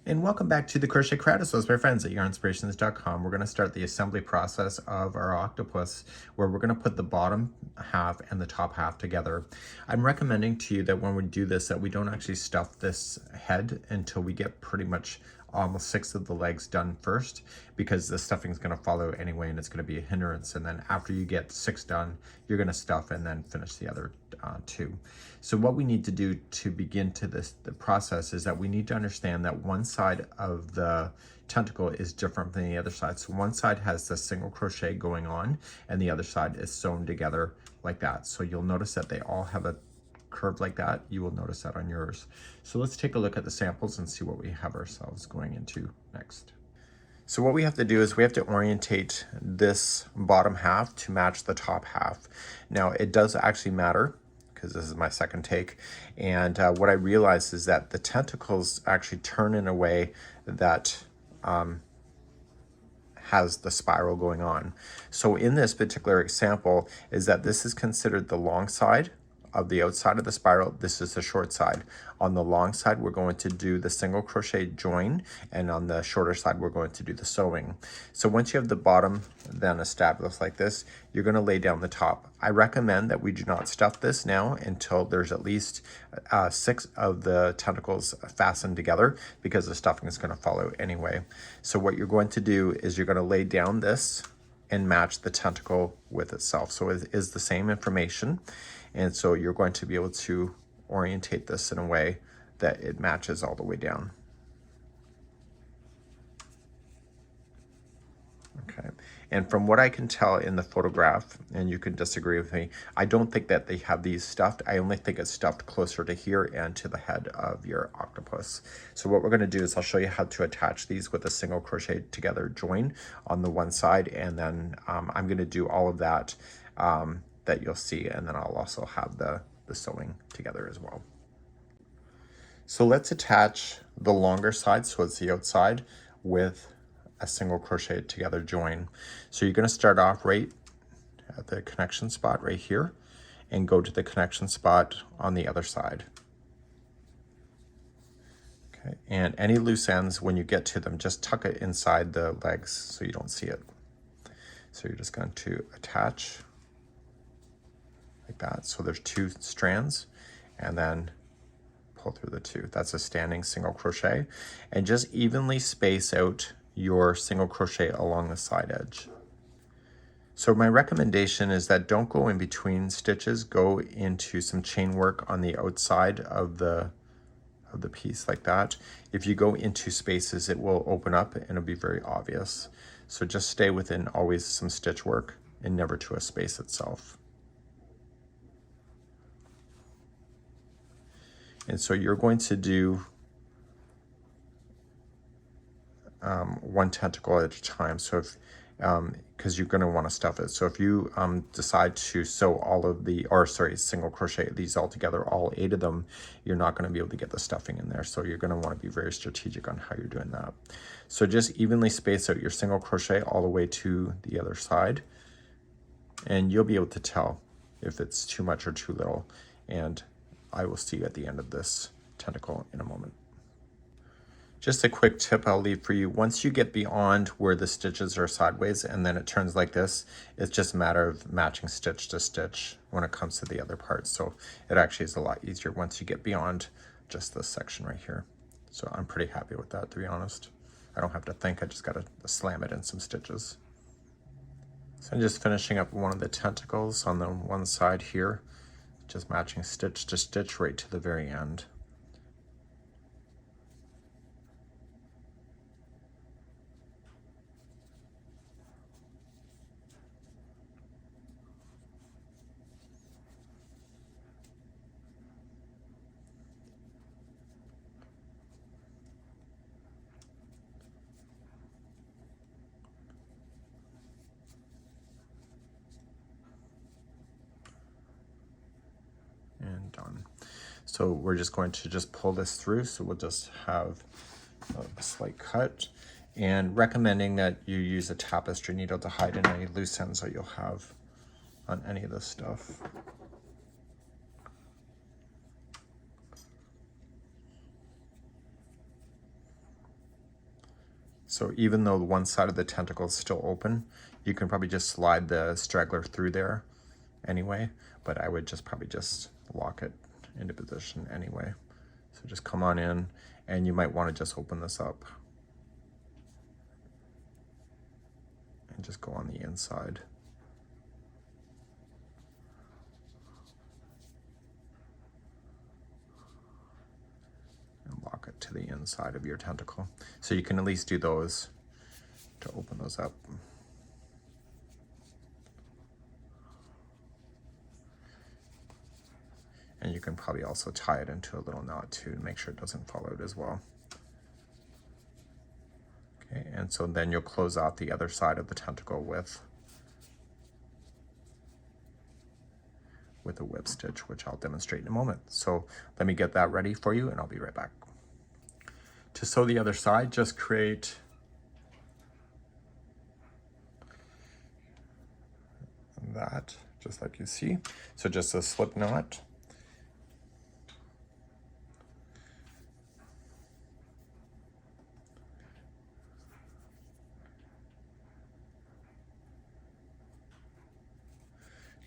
And welcome back to the Crochet Crowd. So my friends at Yarnspirations.com. We're going to start the assembly process of our octopus, where we're going to put the bottom half and the top half together. I'm recommending to you that when we do this, that we don't actually stuff this head until we get pretty much almost 6 of the legs done first, because the stuffing is going to follow anyway and it's going to be a hindrance. And then after you get 6 done, you're going to stuff and then finish the other 2. So what we need to do to begin the process is that we need to understand that one side of the tentacle is different than the other side. So one side has the single crochet going on and the other side is sewn together like that. So you'll notice that they all have a curve like that. You will notice that on yours. So let's take a look at the samples and see what we have ourselves going into next. So what we have to do is we have to orientate this bottom half to match the top half. Now it does actually matter, because this is my second take, and what I realized is that the tentacles actually turn in a way that has the spiral going on. So in this particular example is that this is considered the long side of the outside of the spiral. This is the short side. On the long side, we're going to do the single crochet join, and on the shorter side, we're going to do the sewing. So once you have the bottom then established like this, you're going to lay down the top. I recommend that we do not stuff this now until there's at least 6 of the tentacles fastened together, because the stuffing is going to follow anyway. So what you're going to do is you're going to lay down this and match the tentacle with itself. So it is the same information. And so you're going to be able to orientate this in a way that it matches all the way down. Okay, and from what I can tell in the photograph, and you can disagree with me, I don't think that they have these stuffed. I only think it's stuffed closer to here and to the head of your octopus. So what we're going to do is I'll show you how to attach these with a single crochet together join on the one side, and then I'm going to do all of that that you'll see, and then I'll also have the sewing together as well. So let's attach the longer side, so it's the outside, with a single crochet together join. So you're going to start off right at the connection spot right here and go to the connection spot on the other side. Okay, and any loose ends, when you get to them, just tuck it inside the legs so you don't see it. So you're just going to attach like that. So there's 2 strands, and then pull through the 2. That's a standing single crochet, and just evenly space out your single crochet along the side edge. So my recommendation is that don't go in between stitches, go into some chain work on the outside of the piece like that. If you go into spaces, it will open up and it'll be very obvious. So just stay within always some stitch work and never to a space itself. And so you're going to do one tentacle at a time. So if, because you're going to want to stuff it. So if you decide to sew all of the, or sorry, single crochet these all together, all 8 of them, you're not going to be able to get the stuffing in there. So you're going to want to be very strategic on how you're doing that. So just evenly space out your single crochet all the way to the other side, and you'll be able to tell if it's too much or too little. And I will see you at the end of this tentacle in a moment. Just a quick tip I'll leave for you. Once you get beyond where the stitches are sideways and then it turns like this, it's just a matter of matching stitch to stitch when it comes to the other parts. So it actually is a lot easier once you get beyond just this section right here. So I'm pretty happy with that, to be honest. I don't have to think, I just got to slam it in some stitches. So I'm just finishing up one of the tentacles on the one side here, just matching stitch to stitch right to the very end. And done. So we're just going to just pull this through. So we'll just have a slight cut, and recommending that you use a tapestry needle to hide any loose ends that you'll have on any of this stuff. So even though one side of the tentacle is still open, you can probably just slide the straggler through there anyway, but I would just probably just lock it into position anyway. So just come on in, and you might want to just open this up and just go on the inside. And lock it to the inside of your tentacle. So you can at least do those to open those up. And you can probably also tie it into a little knot too to make sure it doesn't fall out as well. Okay, and so then you'll close out the other side of the tentacle with a whip stitch, which I'll demonstrate in a moment. So let me get that ready for you and I'll be right back. To sew the other side, just create that, just like you see. So just a slip knot.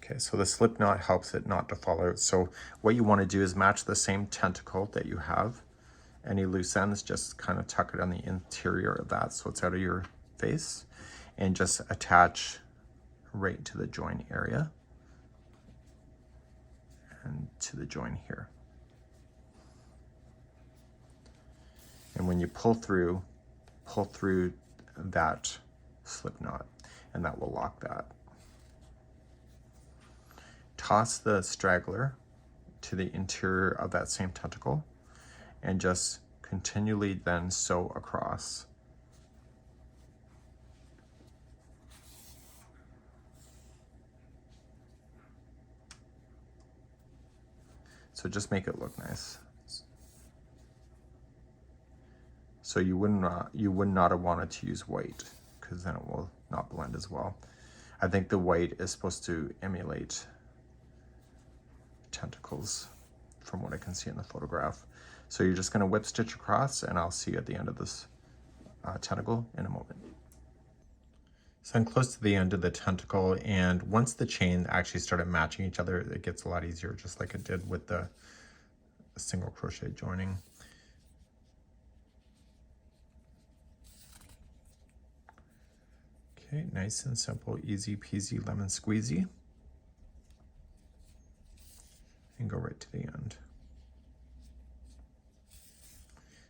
Okay, so the slip knot helps it not to fall out. So what you want to do is match the same tentacle that you have. Any loose ends, just kind of tuck it on the interior of that so it's out of your face, and just attach right to the join area and to the join here. And when you pull through that slip knot, and that will lock that. Toss the straggler to the interior of that same tentacle and just continually then sew across. So just make it look nice. So you would not have wanted to use white, because then it will not blend as well. I think the white is supposed to emulate tentacles from what I can see in the photograph. So you're just going to whip stitch across, and I'll see you at the end of this tentacle in a moment. So I'm close to the end of the tentacle, and once the chain actually started matching each other, it gets a lot easier, just like it did with the single crochet joining. Okay, nice and simple, easy peasy lemon squeezy. And go right to the end.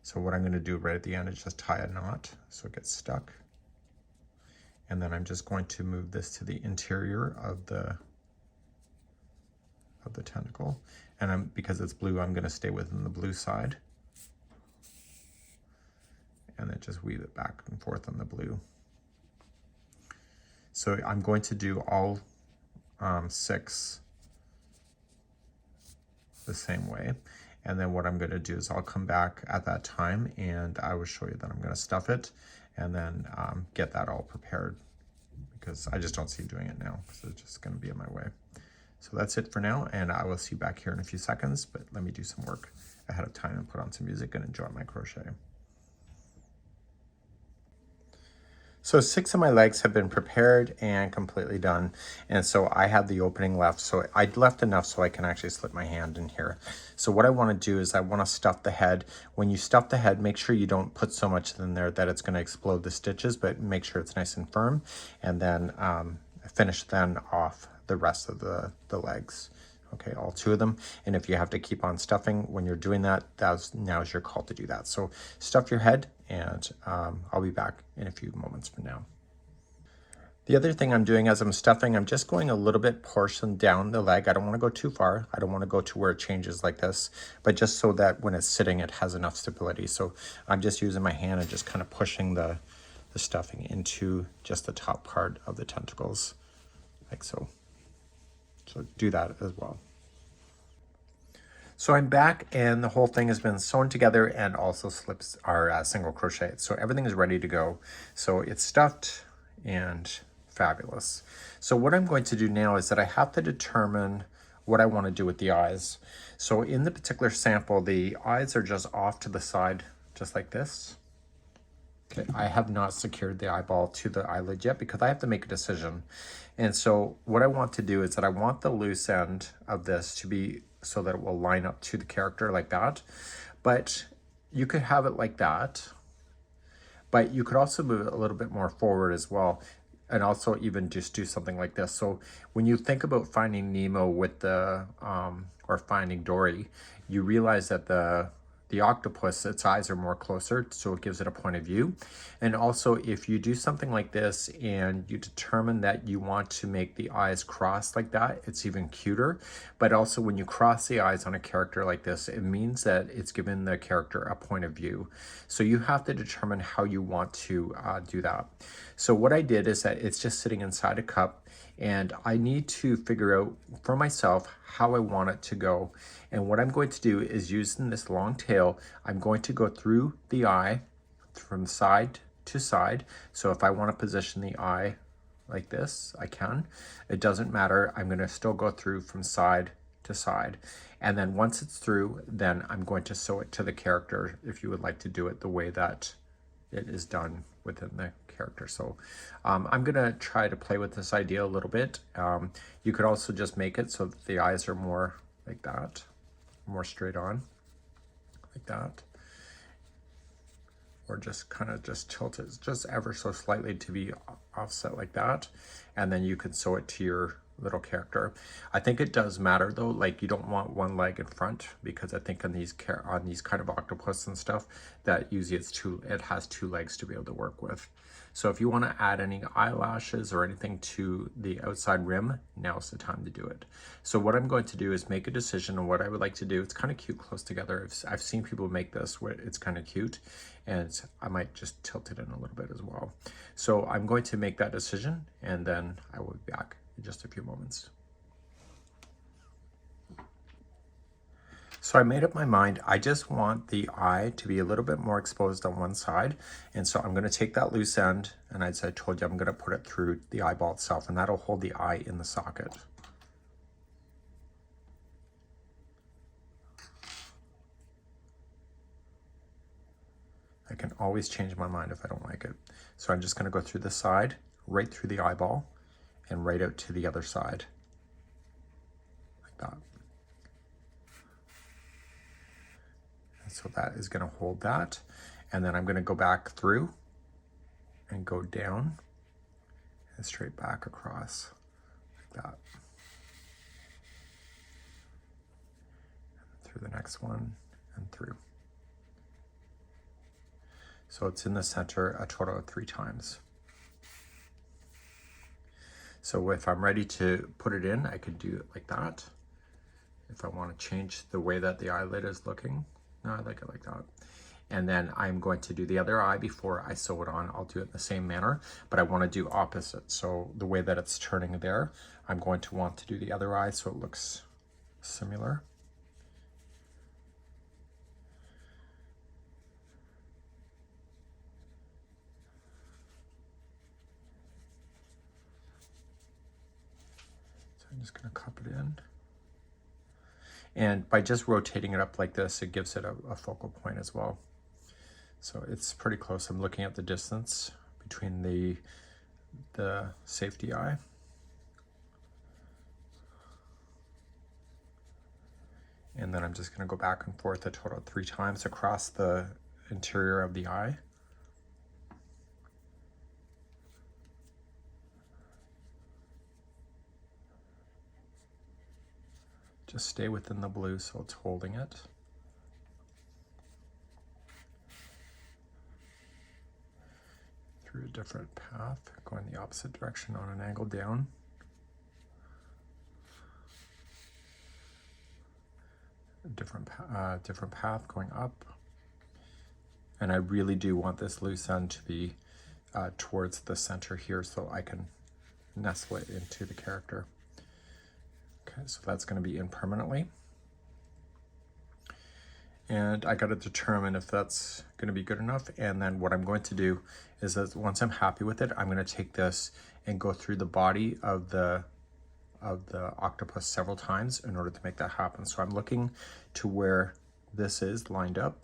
So what I'm going to do right at the end is just tie a knot so it gets stuck. And then I'm just going to move this to the interior of the tentacle. And because it's blue, I'm going to stay within the blue side. And then just weave it back and forth on the blue. So I'm going to do all 6 the same way, and then what I'm going to do is I'll come back at that time and I will show you that I'm going to stuff it and then get that all prepared, because I just don't see doing it now because it's just going to be in my way. So that's it for now, and I will see you back here in a few seconds, but let me do some work ahead of time and put on some music and enjoy my crochet. So 6 of my legs have been prepared and completely done. And so I have the opening left. So I left enough so I can actually slip my hand in here. So what I want to do is I want to stuff the head. When you stuff the head, make sure you don't put so much in there that it's going to explode the stitches, but make sure it's nice and firm. And then finish then off the rest of the legs. Okay, all 2 of them. And if you have to keep on stuffing when you're doing that, now's your call to do that. So stuff your head, and I'll be back in a few moments from now. The other thing I'm doing as I'm stuffing, I'm just going a little bit portion down the leg. I don't want to go too far. I don't want to go to where it changes like this, but just so that when it's sitting, it has enough stability. So I'm just using my hand and just kind of pushing the stuffing into just the top part of the tentacles, like so. So do that as well. So I'm back, and the whole thing has been sewn together and also slips are single crochet. So everything is ready to go. So it's stuffed and fabulous. So what I'm going to do now is that I have to determine what I want to do with the eyes. So in the particular sample, the eyes are just off to the side, just like this. Okay, I have not secured the eyeball to the eyelid yet because I have to make a decision. And so what I want to do is that I want the loose end of this to be so that it will line up to the character like that. But you could have it like that, but you could also move it a little bit more forward as well. And also even just do something like this. So when you think about Finding Nemo with the, or Finding Dory, you realize that the octopus, its eyes are more closer, so it gives it a point of view. And also if you do something like this and you determine that you want to make the eyes cross like that, it's even cuter. But also when you cross the eyes on a character like this, it means that it's given the character a point of view. So you have to determine how you want to do that. So what I did is that it's just sitting inside a cup, and I need to figure out for myself how I want it to go. And what I'm going to do is, using this long tail, I'm going to go through the eye from side to side. So if I want to position the eye like this, I can. It doesn't matter. I'm going to still go through from side to side. And then once it's through, then I'm going to sew it to the character if you would like to do it the way that it is done within the character. So I'm gonna try to play with this idea a little bit. You could also just make it so that the eyes are more like that, more straight on, like that. Or just kind of just tilt it just ever so slightly to be offset like that. And then you can sew it to your little character. I think it does matter though, like you don't want one leg in front, because I think on these kind of octopus and stuff, that usually it has two legs to be able to work with. So if you want to add any eyelashes or anything to the outside rim, now's the time to do it. So what I'm going to do is make a decision on what I would like to do. It's kind of cute close together. I've seen people make this where it's kind of cute, and I might just tilt it in a little bit as well. So I'm going to make that decision, and then I will be back in just a few moments. So I made up my mind. I just want the eye to be a little bit more exposed on one side. And so I'm going to take that loose end, and as I told you, I'm going to put it through the eyeball itself, and that'll hold the eye in the socket. I can always change my mind if I don't like it. So I'm just going to go through the side, right through the eyeball, and right out to the other side, like that. And so that is going to hold that. And then I'm going to go back through and go down and straight back across, like that. And through the next one and through. So it's in the center a total of 3 times. So if I'm ready to put it in, I could do it like that. If I want to change the way that the eyelid is looking, no, I like it like that. And then I'm going to do the other eye before I sew it on. I'll do it in the same manner, but I want to do opposite. So the way that it's turning there, I'm going to want to do the other eye so it looks similar. I'm just going to cup it in. And by just rotating it up like this, it gives it a focal point as well. So it's pretty close. I'm looking at the distance between the safety eye. And then I'm just going to go back and forth a total of 3 times across the interior of the eye. Just stay within the blue so it's holding it. Through a different path, going the opposite direction on an angle down. A different path going up. And I really do want this loose end to be towards the center here so I can nestle it into the character. Okay, so that's going to be in permanently. And I got to determine if that's going to be good enough. And then what I'm going to do is that once I'm happy with it, I'm going to take this and go through the body of the octopus several times in order to make that happen. So I'm looking to where this is lined up.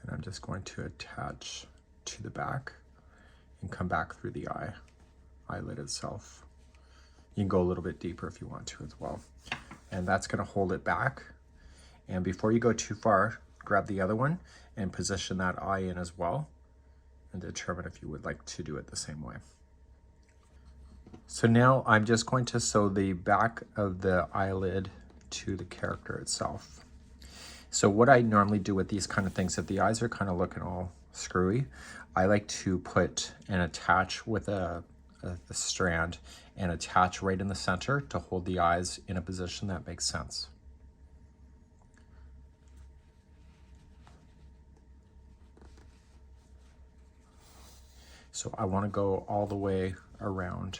And just going to attach to the back and come back through the eyelid itself. You can go a little bit deeper if you want to as well. And that's going to hold it back. And before you go too far, grab the other one and position that eye in as well and determine if you would like to do it the same way. So now I'm just going to sew the back of the eyelid to the character itself. So what I normally do with these kind of things, if the eyes are kind of looking all screwy, I like to put and attach with a strand and attach right in the center to hold the eyes in a position that makes sense. So I want to go all the way around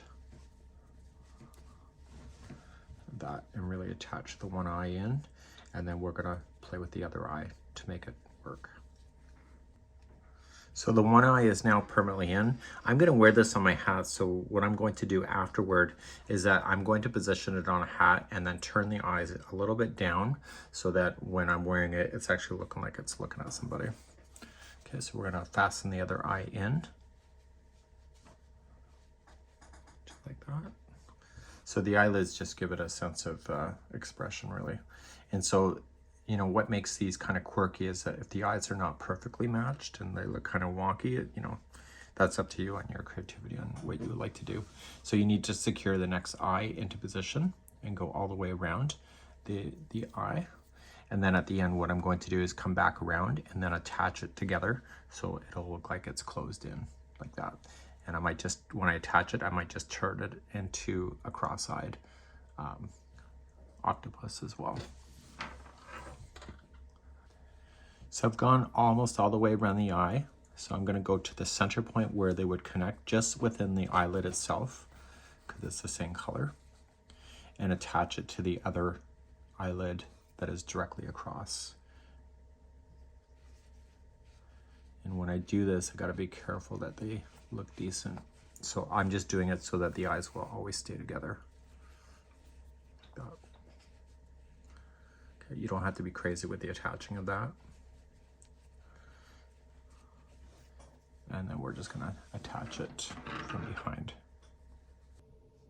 that and really attach the one eye in, and then we're going to play with the other eye to make it work. So the one eye is now permanently in. I'm going to wear this on my hat, so what I'm going to do afterward is that I'm going to position it on a hat and then turn the eyes a little bit down so that when I'm wearing it, it's actually looking like it's looking at somebody. Okay, so we're going to fasten the other eye in. Just like that. So the eyelids just give it a sense of expression, really. And so, you know, what makes these kind of quirky is that if the eyes are not perfectly matched and they look kind of wonky, you know, that's up to you on your creativity on what you would like to do. So you need to secure the next eye into position and go all the way around the eye. And then at the end, what I'm going to do is come back around and then attach it together so it'll look like it's closed in like that. And I might just, when I attach it, I might just turn it into a cross-eyed octopus as well. So I've gone almost all the way around the eye. So I'm going to go to the center point where they would connect just within the eyelid itself, because it's the same color, and attach it to the other eyelid that is directly across. And when I do this, I got to be careful that they look decent. So I'm just doing it so that the eyes will always stay together. Okay, you don't have to be crazy with the attaching of that. And then we're just gonna attach it from behind.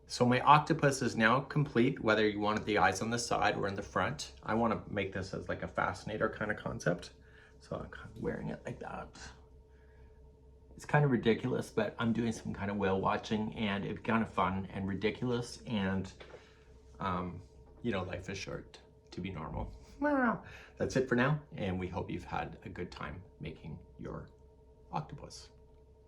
So my octopus is now complete, whether you wanted the eyes on the side or in the front. I want to make this as like a fascinator kind of concept. So I'm kind of wearing it like that. It's kind of ridiculous, but I'm doing some kind of whale watching and it's kind of fun and ridiculous, and you know, life is short to be normal. That's it for now, and we hope you've had a good time making your octopus.